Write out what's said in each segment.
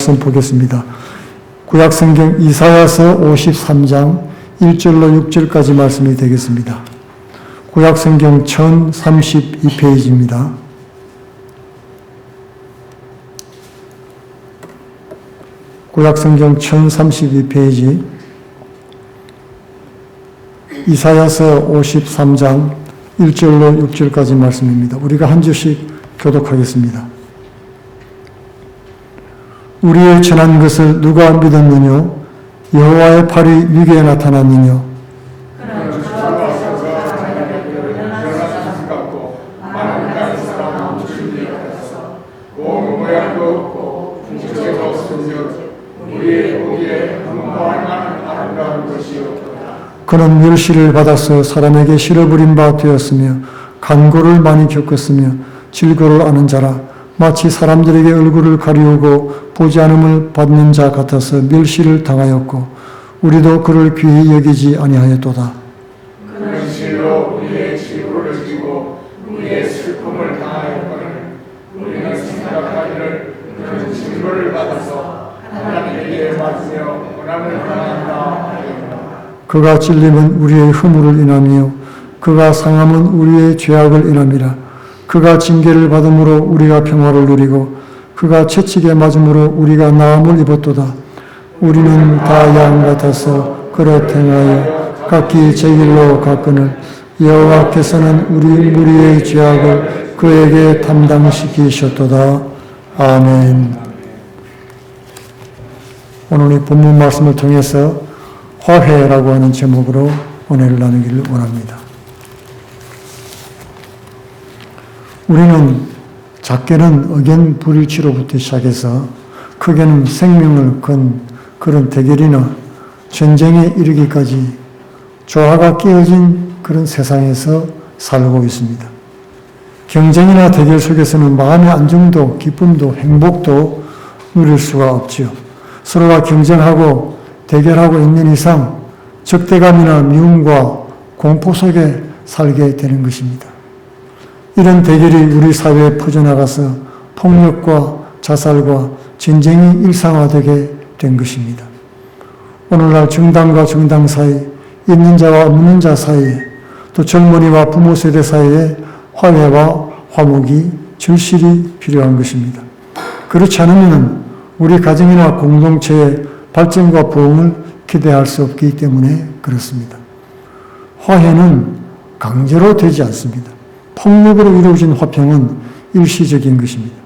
말씀 보겠습니다. 구약성경 이사야서 53장 1절로 6절까지 말씀이 되겠습니다. 구약성경 1032페이지입니다. 구약성경 1032페이지 이사야서 53장 1절로 6절까지 말씀입니다. 우리가 한 절씩 교독하겠습니다. 우리의 전한 것을 누가 믿었느냐? 여호와의 팔이 위기에 나타났느냐? 그는 멸시를 받아서 사람에게 실어버린 바 되었으며 간고를 많이 겪었으며 질고를 아는 자라. 마치 사람들에게 얼굴을 가리우고 보지 않음을 받는 자 같아서 멸시를 당하였고 우리도 그를 귀히 여기지 아니하였도다. 그는 실로 우리의 질고를 지고 우리의 슬픔을 당하였거늘 우리는 생각하기를 그는 질고를 받아서 하나님에게 맞으며 고난을 당한다 하였노라. 그가 찔림은 우리의 허물을 인하며 그가 상함은 우리의 죄악을 인함이라. 그가 징계를 받음으로 우리가 평화를 누리고 그가 채찍에 맞음으로 우리가 나음을 입었도다. 우리는 다 양 같아서 그릇 행하여 각기 제 길로 갔거늘 여호와께서는 우리 무리의 죄악을 그에게 담당시키셨도다. 아멘. 오늘 이 본문 말씀을 통해서 화해라고 하는 제목으로 은혜를 나누기를 원합니다. 우리는 작게는 의견 불일치로부터 시작해서 크게는 생명을 건 그런 대결이나 전쟁에 이르기까지 조화가 깨어진 그런 세상에서 살고 있습니다. 경쟁이나 대결 속에서는 마음의 안정도, 기쁨도, 행복도 누릴 수가 없지요. 서로가 경쟁하고 대결하고 있는 이상 적대감이나 미움과 공포 속에 살게 되는 것입니다. 이런 대결이 우리 사회에 퍼져나가서 폭력과 자살과 전쟁이 일상화되게 된 것입니다. 오늘날 정당과 정당 사이, 있는 자와 없는 자 사이에, 또 젊은이와 부모 세대 사이에 화해와 화목이 절실히 필요한 것입니다. 그렇지 않으면 우리 가정이나 공동체의 발전과 부흥을 기대할 수 없기 때문에 그렇습니다. 화해는 강제로 되지 않습니다. 폭력으로 이루어진 화평은 일시적인 것입니다.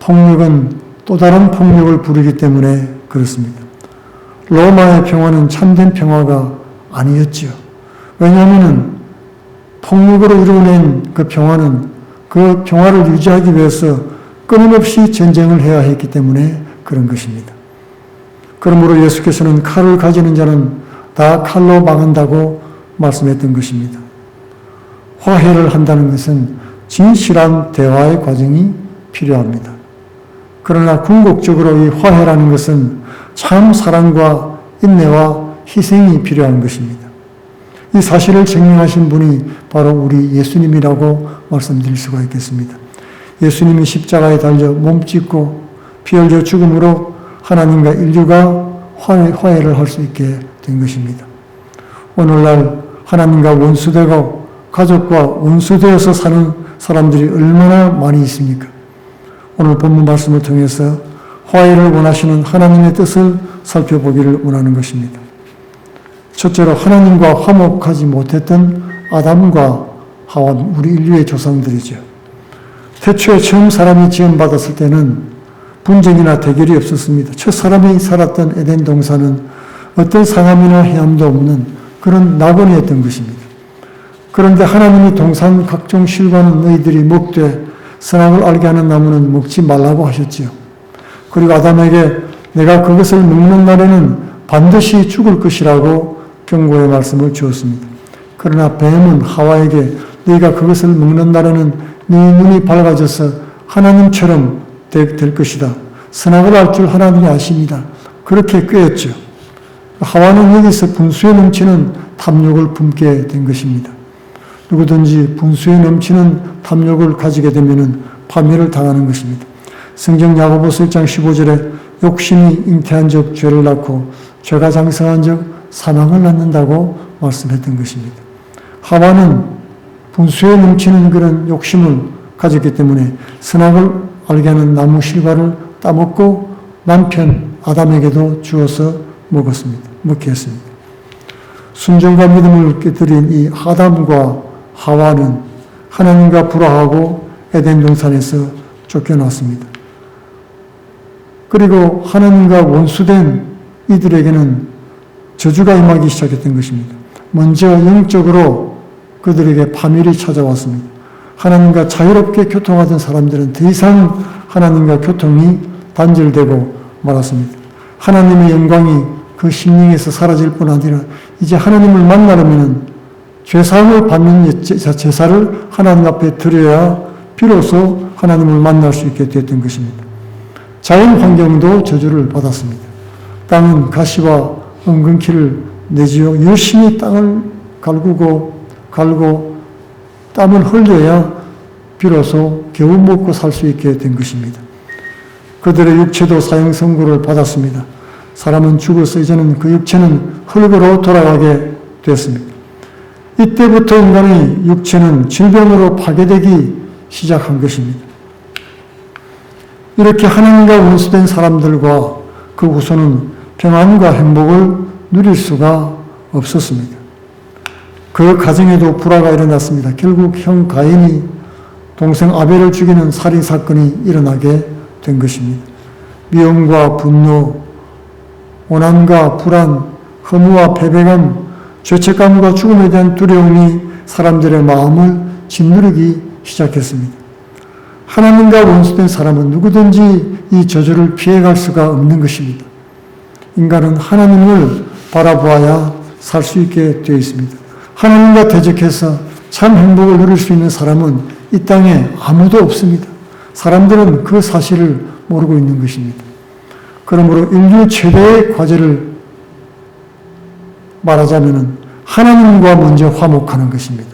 폭력은 또 다른 폭력을 부르기 때문에 그렇습니다. 로마의 평화는 참된 평화가 아니었지요. 왜냐하면 폭력으로 이루어낸 그 평화는 그 평화를 유지하기 위해서 끊임없이 전쟁을 해야 했기 때문에 그런 것입니다. 그러므로 예수께서는 칼을 가지는 자는 다 칼로 망한다고 말씀했던 것입니다. 화해를 한다는 것은 진실한 대화의 과정이 필요합니다. 그러나 궁극적으로 이 화해라는 것은 참 사랑과 인내와 희생이 필요한 것입니다. 이 사실을 증명하신 분이 바로 우리 예수님이라고 말씀드릴 수가 있겠습니다. 예수님이 십자가에 달려 몸짓고 피 흘려 죽음으로 하나님과 인류가 화해를 할 수 있게 된 것입니다. 오늘날 하나님과 원수되고 가족과 원수되어서 사는 사람들이 얼마나 많이 있습니까? 오늘 본문 말씀을 통해서 화해를 원하시는 하나님의 뜻을 살펴보기를 원하는 것입니다. 첫째로 하나님과 화목하지 못했던 아담과 하와 우리 인류의 조상들이죠. 태초에 처음 사람이 지음받았을 때는 분쟁이나 대결이 없었습니다. 첫 사람이 살았던 에덴 동산은 어떤 상함이나 해함도 없는 그런 낙원이었던 것입니다. 그런데 하나님이 동산 각종 실과는 너희들이 먹되 선악을 알게 하는 나무는 먹지 말라고 하셨지요. 그리고 아담에게 내가 그것을 먹는 날에는 반드시 죽을 것이라고 경고의 말씀을 주었습니다. 그러나 뱀은 하와에게 너희가 그것을 먹는 날에는 네 눈이 밝아져서 하나님처럼 될 것이다. 선악을 알 줄 하나님이 아십니다. 그렇게 꾀었죠. 하와는 여기서 분수에 넘치는 탐욕을 품게 된 것입니다. 누구든지 분수에 넘치는 탐욕을 가지게 되면 파멸을 당하는 것입니다. 성경 야고보서 1장 15절에 욕심이 잉태한 적 죄를 낳고 죄가 장성한 적 사망을 낳는다고 말씀했던 것입니다. 하와는 분수에 넘치는 그런 욕심을 가졌기 때문에 선악을 알게 하는 나무 실과를 따먹고 남편 아담에게도 주어서 먹게 했습니다. 순종과 믿음을 깨뜨린 이 아담과 하와는 하나님과 불화하고 에덴 동산에서 쫓겨났습니다. 그리고 하나님과 원수된 이들에게는 저주가 임하기 시작했던 것입니다. 먼저 영적으로 그들에게 파멸이 찾아왔습니다. 하나님과 자유롭게 교통하던 사람들은 더 이상 하나님과 교통이 단절되고 말았습니다. 하나님의 영광이 그 심령에서 사라질 뿐 아니라 이제 하나님을 만나려면 죄사함을 받는 제사를 하나님 앞에 드려야 비로소 하나님을 만날 수 있게 됐던 것입니다. 자연 환경도 저주를 받았습니다. 땅은 가시와 엉겅퀴를 내지어 열심히 땅을 갈고 땀을 흘려야 비로소 겨우 먹고 살 수 있게 된 것입니다. 그들의 육체도 사형 선고를 받았습니다. 사람은 죽어서 이제는 그 육체는 흙으로 돌아가게 되었습니다. 이때부터 인간의 육체는 질병으로 파괴되기 시작한 것입니다. 이렇게 하나님과 원수된 사람들과 그 후손은 평안과 행복을 누릴 수가 없었습니다. 그 가정에도 불화가 일어났습니다. 결국 형 가인이 동생 아벨을 죽이는 살인사건이 일어나게 된 것입니다. 미움과 분노, 원한과 불안, 허무와 패배감, 죄책감과 죽음에 대한 두려움이 사람들의 마음을 짓누르기 시작했습니다. 하나님과 원수된 사람은 누구든지 이 저주를 피해갈 수가 없는 것입니다. 인간은 하나님을 바라보아야 살 수 있게 되어 있습니다. 하나님과 대적해서 참 행복을 누릴 수 있는 사람은 이 땅에 아무도 없습니다. 사람들은 그 사실을 모르고 있는 것입니다. 그러므로 인류 최대의 과제를 말하자면 하나님과 먼저 화목하는 것입니다.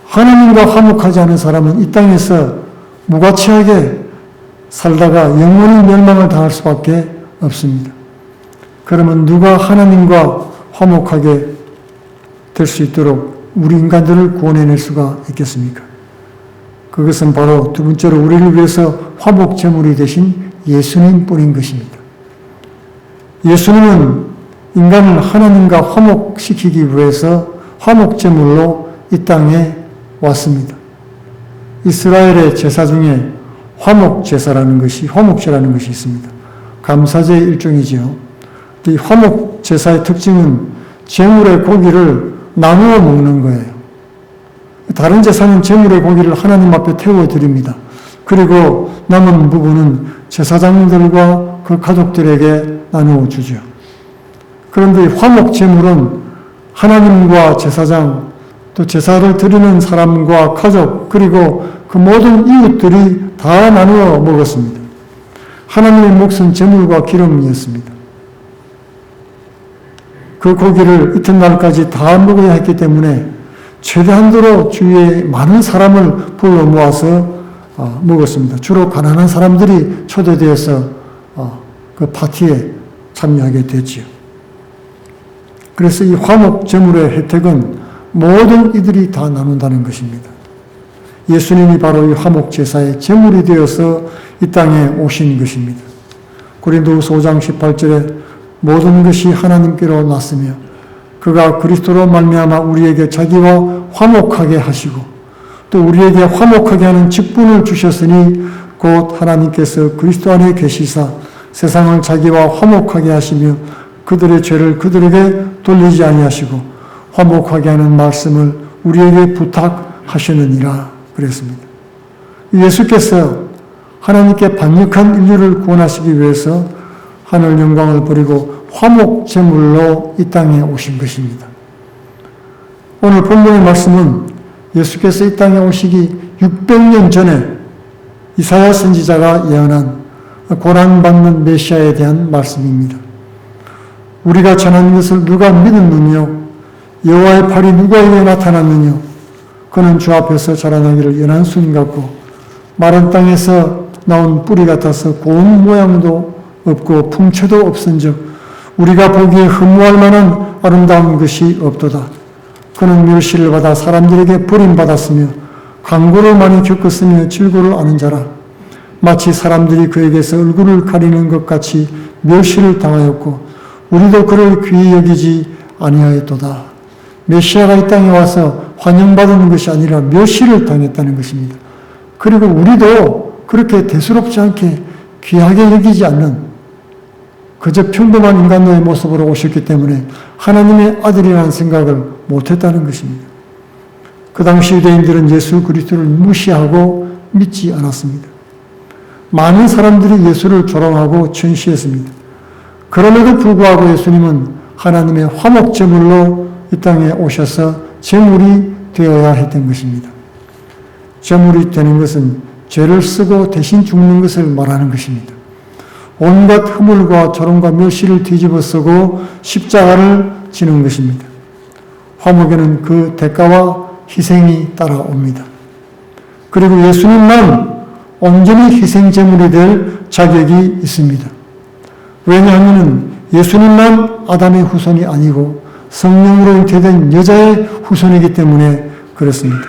하나님과 화목하지 않은 사람은 이 땅에서 무가치하게 살다가 영원히 멸망을 당할 수밖에 없습니다. 그러면 누가 하나님과 화목하게 될 수 있도록 우리 인간들을 구원해낼 수가 있겠습니까? 그것은 바로 두 번째로 우리를 위해서 화목 제물이 되신 예수님뿐인 것입니다. 예수님은 인간을 하나님과 화목시키기 위해서 화목 제물로 이 땅에 왔습니다. 이스라엘의 제사 중에 화목제사라는 것이 있습니다. 감사제의 일종이지요. 이 화목제사의 특징은 제물의 고기를 나누어 먹는 거예요. 다른 제사는 제물의 고기를 하나님 앞에 태워드립니다. 그리고 남은 부분은 제사장들과 그 가족들에게 나누어 주죠. 그런데 화목제물은 하나님과 제사장, 또 제사를 드리는 사람과 가족, 그리고 그 모든 이웃들이 다 나누어 먹었습니다. 하나님의 몫은 제물과 기름이었습니다. 그 고기를 이튿날까지 다 먹어야 했기 때문에 최대한도로 주위에 많은 사람을 불러 모아서 먹었습니다. 주로 가난한 사람들이 초대되어서 그 파티에 참여하게 됐지요. 그래서 이 화목 제물의 혜택은 모든 이들이 다 나눈다는 것입니다. 예수님이 바로 이 화목 제사의 제물이 되어서 이 땅에 오신 것입니다. 고린도후서 5장 18절에 모든 것이 하나님께로 났으며 그가 그리스도로 말미암아 우리에게 자기와 화목하게 하시고 또 우리에게 화목하게 하는 직분을 주셨으니 곧 하나님께서 그리스도 안에 계시사 세상을 자기와 화목하게 하시며 그들의 죄를 그들에게 돌리지 아니하시고 화목하게 하는 말씀을 우리에게 부탁하시느니라 그랬습니다. 예수께서 하나님께 반역한 인류를 구원하시기 위해서 하늘 영광을 버리고 화목 제물로 이 땅에 오신 것입니다. 오늘 본문의 말씀은 예수께서 이 땅에 오시기 600년 전에 이사야 선지자가 예언한 고난받는 메시아에 대한 말씀입니다. 우리가 전하는 것을 누가 믿었느냐? 여호와의 팔이 누구에게 나타났느냐? 그는 주 앞에서 자라나기를 연한 순 같고 마른 땅에서 나온 뿌리 같아서 고운 모양도 없고 풍채도 없은즉 우리가 보기에 흠모할 만한 아름다운 것이 없도다. 그는 멸시를 받아 사람들에게 버림받았으며 강고를 많이 겪었으며 질고를 아는 자라. 마치 사람들이 그에게서 얼굴을 가리는 것 같이 멸시를 당하였고 우리도 그를 귀히 여기지 아니하였도다. 메시아가 이 땅에 와서 환영받는 것이 아니라 멸시를 당했다는 것입니다. 그리고 우리도 그렇게 대수롭지 않게 귀하게 여기지 않는 그저 평범한 인간의 모습으로 오셨기 때문에 하나님의 아들이라는 생각을 못했다는 것입니다. 그 당시 유대인들은 예수 그리스도를 무시하고 믿지 않았습니다. 많은 사람들이 예수를 조롱하고 전시했습니다. 그럼에도 불구하고 예수님은 하나님의 화목제물로 이 땅에 오셔서 제물이 되어야 했던 것입니다. 제물이 되는 것은 죄를 쓰고 대신 죽는 것을 말하는 것입니다. 온갖 허물과 조롱과 멸시를 뒤집어 쓰고 십자가를 지는 것입니다. 화목에는 그 대가와 희생이 따라옵니다. 그리고 예수님만 온전히 희생제물이 될 자격이 있습니다. 왜냐하면 예수님만 아담의 후손이 아니고 성령으로 잉태된 여자의 후손이기 때문에 그렇습니다.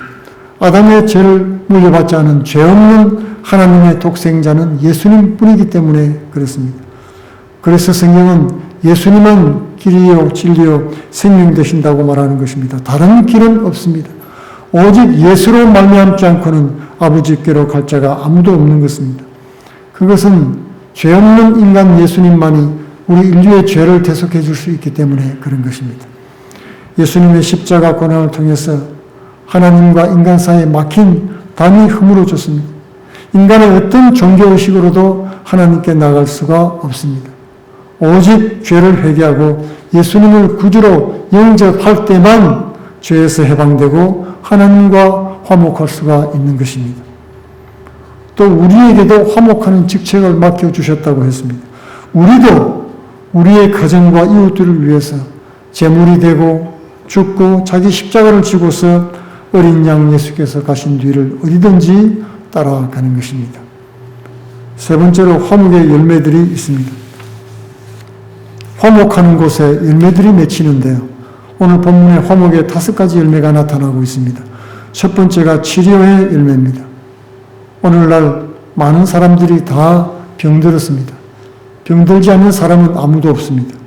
아담의 죄를 물려받지 않은 죄 없는 하나님의 독생자는 예수님 뿐이기 때문에 그렇습니다. 그래서 성경은 예수님은 길이요 진리요 생명 되신다고 말하는 것입니다. 다른 길은 없습니다. 오직 예수로 말미암지 않고는 아버지께로 갈 자가 아무도 없는 것입니다. 그것은 죄 없는 인간 예수님만이 우리 인류의 죄를 대속해 줄 수 있기 때문에 그런 것입니다. 예수님의 십자가 고난을 통해서 하나님과 인간 사이에 막힌 담이 허물어졌습니다. 인간의 어떤 종교의식으로도 하나님께 나갈 수가 없습니다. 오직 죄를 회개하고 예수님을 구주로 영접할 때만 죄에서 해방되고 하나님과 화목할 수가 있는 것입니다. 또 우리에게도 화목하는 직책을 맡겨주셨다고 했습니다. 우리도 우리의 가정과 이웃들을 위해서 제물이 되고 죽고 자기 십자가를 지고서 어린 양 예수께서 가신 뒤를 어디든지 따라가는 것입니다. 세 번째로 화목의 열매들이 있습니다. 화목하는 곳에 열매들이 맺히는데요. 오늘 본문에 화목의 5가지 열매가 나타나고 있습니다. 첫 번째가 치료의 열매입니다. 오늘날 많은 사람들이 다 병들었습니다. 병들지 않는 사람은 아무도 없습니다.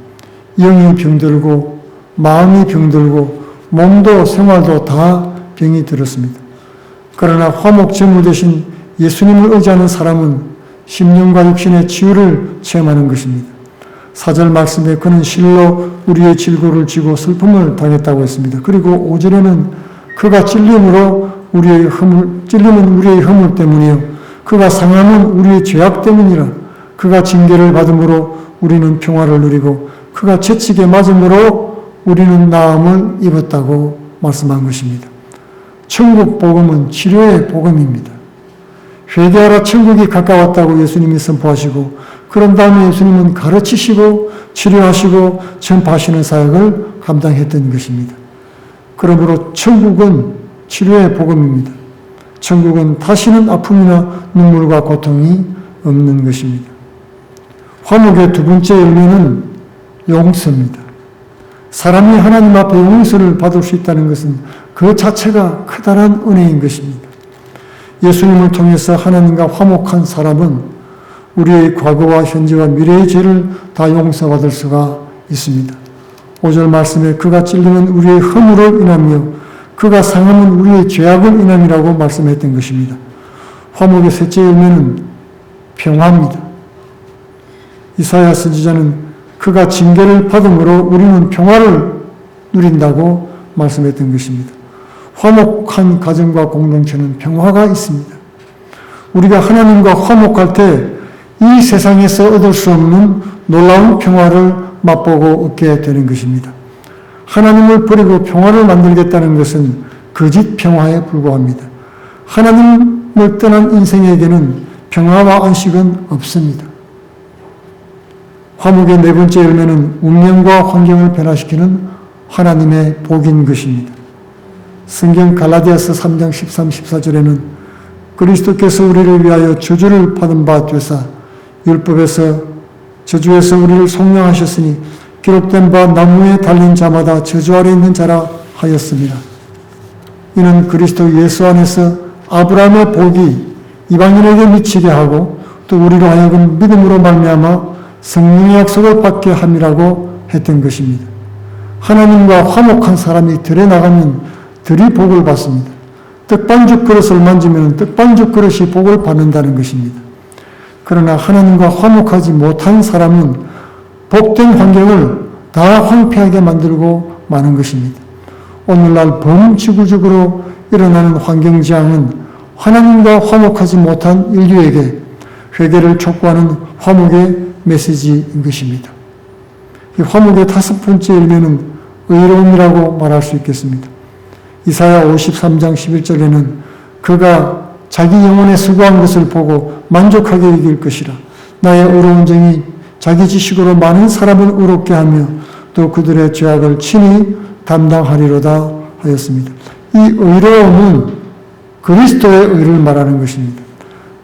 영이 병들고 마음이 병들고 몸도 생활도 다 병이 들었습니다. 그러나 화목제물 대신 예수님을 의지하는 사람은 심령과 육신의 치유를 체험하는 것입니다. 4절 말씀에 그는 실로 우리의 질고를 지고 슬픔을 당했다고 했습니다. 그리고 5절에는 그가 찔림은 우리의 허물 때문이요 그가 상함은 우리의 죄악 때문이라. 그가 징계를 받음으로 우리는 평화를 누리고 그가 채찍에 맞음으로 우리는 나음을 입었다고 말씀한 것입니다. 천국 복음은 치료의 복음입니다. 회개하라 천국이 가까웠다고 예수님이 선포하시고 그런 다음에 예수님은 가르치시고 치료하시고 전파하시는 사역을 감당했던 것입니다. 그러므로 천국은 치료의 복음입니다. 천국은 다시는 아픔이나 눈물과 고통이 없는 것입니다. 화목의 두 번째 열매는 용서입니다. 사람이 하나님 앞에 용서를 받을 수 있다는 것은 그 자체가 커다란 은혜인 것입니다. 예수님을 통해서 하나님과 화목한 사람은 우리의 과거와 현재와 미래의 죄를 다 용서받을 수가 있습니다. 5절 말씀에 그가 찔리면 우리의 허물을 인하며 그가 상하면 우리의 죄악을 인함이라고 말씀했던 것입니다. 화목의 셋째 열매는 평화입니다. 이사야 선지자는 그가 징계를 받음으로 우리는 평화를 누린다고 말씀했던 것입니다. 화목한 가정과 공동체는 평화가 있습니다. 우리가 하나님과 화목할 때 이 세상에서 얻을 수 없는 놀라운 평화를 맛보고 얻게 되는 것입니다. 하나님을 버리고 평화를 만들겠다는 것은 거짓 평화에 불과합니다. 하나님을 떠난 인생에게는 평화와 안식은 없습니다. 화목의 네 번째 열매는 운명과 환경을 변화시키는 하나님의 복인 것입니다. 성경 갈라디아서 3장 13, 14절에는 그리스도께서 우리를 위하여 저주를 받은 바 되사 율법에서 저주에서 우리를 속량하셨으니 기록된 바 나무에 달린 자마다 저주 아래 있는 자라 하였습니다. 이는 그리스도 예수 안에서 아브라함의 복이 이방인에게 미치게 하고 또 우리로 하여금 믿음으로 말미암아 성령의 약속을 받게 함이라고 했던 것입니다. 하나님과 화목한 사람이 들에 나가면 들이 복을 받습니다. 떡반죽 그릇을 만지면 떡반죽 그릇이 복을 받는다는 것입니다. 그러나 하나님과 화목하지 못한 사람은 복된 환경을 다 황폐하게 만들고 마는 것입니다. 오늘날 범지구적으로 일어나는 환경지향은 하나님과 화목하지 못한 인류에게 회개를 촉구하는 화목의 메시지인 것입니다. 이 화목의 5번째 열매는 의로움이라고 말할 수 있겠습니다. 이사야 53장 11절에는 그가 자기 영혼에 수고한 것을 보고 만족하게 여길 것이라. 나의 의로운 정이 자기 지식으로 많은 사람을 의롭게 하며 또 그들의 죄악을 친히 담당하리로다 하였습니다. 이 의로움은 그리스도의 의를 말하는 것입니다.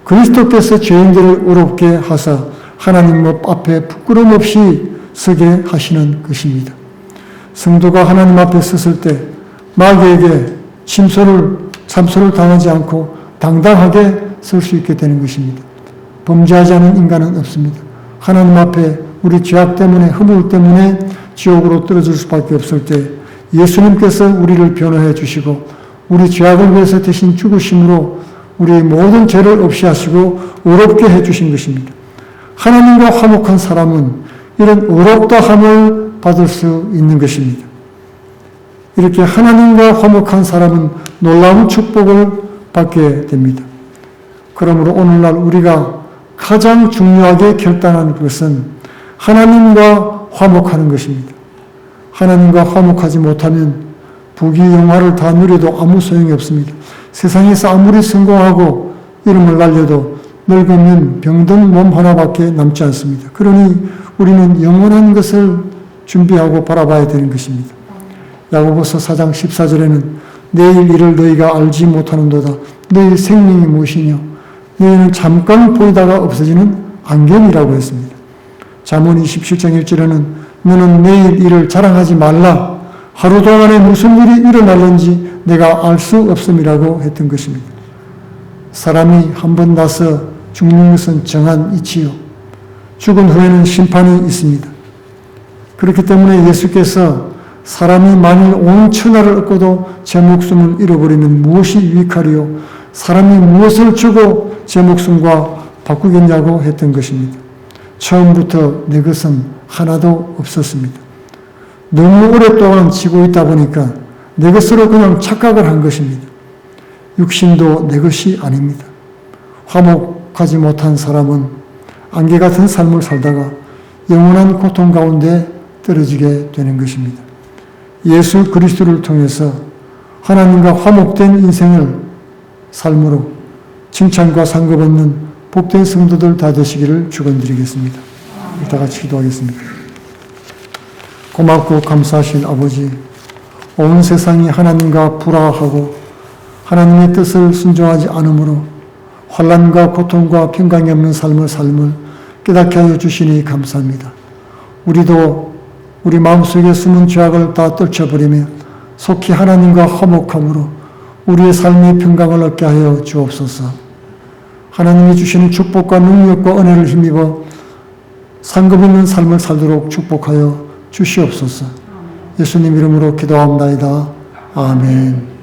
그리스도께서 죄인들을 의롭게 하사 하나님 앞에 부끄럼 없이 서게 하시는 것입니다. 성도가 하나님 앞에 섰을 때 마귀에게 참소를 당하지 않고 당당하게 설 수 있게 되는 것입니다. 범죄하지 않은 인간은 없습니다. 하나님 앞에 우리 죄악 때문에 허물 때문에 지옥으로 떨어질 수밖에 없을 때 예수님께서 우리를 변호해 주시고 우리 죄악을 위해서 대신 죽으심으로 우리의 모든 죄를 없이 하시고 의롭게 해 주신 것입니다. 하나님과 화목한 사람은 이런 의롭다함을 받을 수 있는 것입니다. 이렇게 하나님과 화목한 사람은 놀라운 축복을 받게 됩니다. 그러므로 오늘날 우리가 가장 중요하게 결단하는 것은 하나님과 화목하는 것입니다. 하나님과 화목하지 못하면 부귀 영화를 다 누려도 아무 소용이 없습니다. 세상에서 아무리 성공하고 이름을 날려도 늙으면 병든 몸 하나밖에 남지 않습니다. 그러니 우리는 영원한 것을 준비하고 바라봐야 되는 것입니다. 야고보서 4장 14절에는 내일 일을 너희가 알지 못하는도다. 너희 생명이 무엇이냐? 너희는 잠깐 보이다가 없어지는 안경이라고 했습니다. 잠언 27장 1절에는 너는 내일 일을 자랑하지 말라. 하루 동안에 무슨 일이 일어날는지 내가 알 수 없음이라고 했던 것입니다. 사람이 한번 나서 죽는 것은 정한 이치요. 죽은 후에는 심판이 있습니다. 그렇기 때문에 예수께서 사람이 만일 온 천하를 얻고도 제 목숨을 잃어버리면 무엇이 유익하리요? 사람이 무엇을 주고 제 목숨과 바꾸겠냐고 했던 것입니다. 처음부터 내 것은 하나도 없었습니다. 너무 오랫동안 지고 있다 보니까 내 것으로 그냥 착각을 한 것입니다. 육신도 내 것이 아닙니다. 화목하지 못한 사람은 안개 같은 삶을 살다가 영원한 고통 가운데 떨어지게 되는 것입니다. 예수 그리스도를 통해서 하나님과 화목된 인생을 삶으로 칭찬과 상급 얻는 복된 성도들 다 되시기를 축원드리겠습니다. 다 같이 기도하겠습니다. 고맙고 감사하신 아버지, 온 세상이 하나님과 불화하고 하나님의 뜻을 순종하지 않으므로 환난과 고통과 평강이 없는 삶을 깨닫게 하여 주시니 감사합니다. 우리도 우리 마음속에 숨은 죄악을 다 떨쳐버리며 속히 하나님과 화목함으로 우리의 삶의 평강을 얻게 하여 주옵소서. 하나님이 주시는 축복과 능력과 은혜를 힘입어 상급 있는 삶을 살도록 축복하여 주시옵소서. 예수님 이름으로 기도합니다. 아멘.